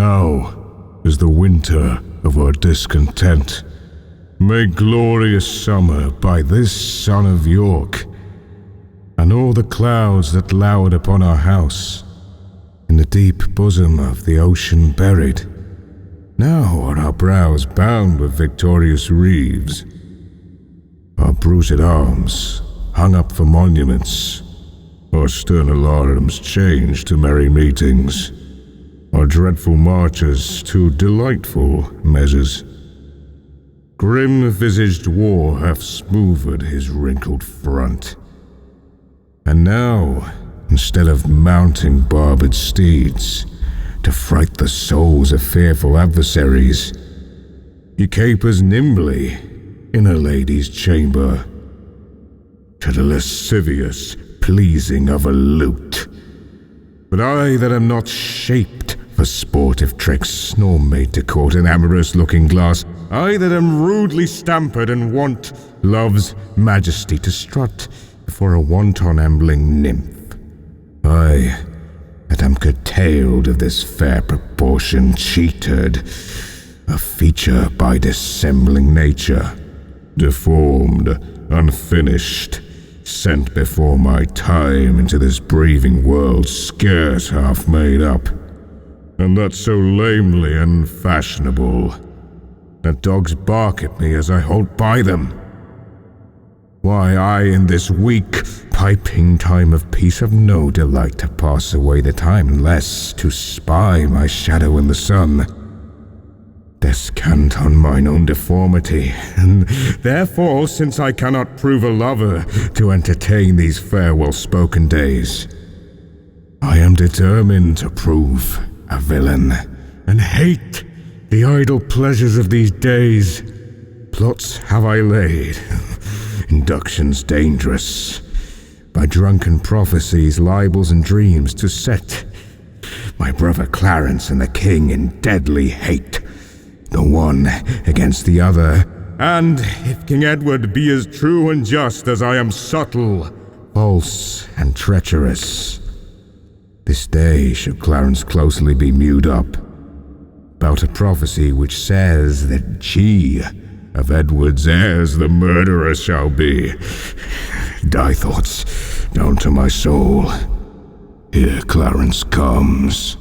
Now is the winter of our discontent. Make glorious summer by this son of York, and all the clouds that lowered upon our house, in the deep bosom of the ocean buried. Now are our brows bound with victorious wreaths, our bruised arms hung up for monuments, our stern alarms changed to merry meetings, our dreadful marches to delightful measures. Grim-visaged war hath smoothed his wrinkled front, and now, instead of mounting barbed steeds to fright the souls of fearful adversaries, he capers nimbly in a lady's chamber, to the lascivious pleasing of a lute. But I that am not shaped for sportive tricks, nor made to court an amorous looking glass, I that am rudely stampered and want love's majesty to strut before a wanton ambling nymph, I that am curtailed of this fair proportion, cheated, a feature by dissembling nature, deformed, unfinished, sent before my time into this breathing world scarce half made up, and that so lamely unfashionable that dogs bark at me as I hold by them. Why, I in this weak, piping time of peace have no delight to pass away the time, less to spy my shadow in the sun, descant on mine own deformity, and therefore, since I cannot prove a lover to entertain these farewell-spoken days, I am determined to prove a villain, and hate the idle pleasures of these days. Plots have I laid, inductions dangerous, by drunken prophecies, libels, and dreams, to set my brother Clarence and the king in deadly hate, the one against the other. And if King Edward be as true and just as I am subtle, false, and treacherous, this day should Clarence closely be mewed up about a prophecy which says that she of Edward's heirs the murderer shall be. Die thoughts down to my soul. Here Clarence comes.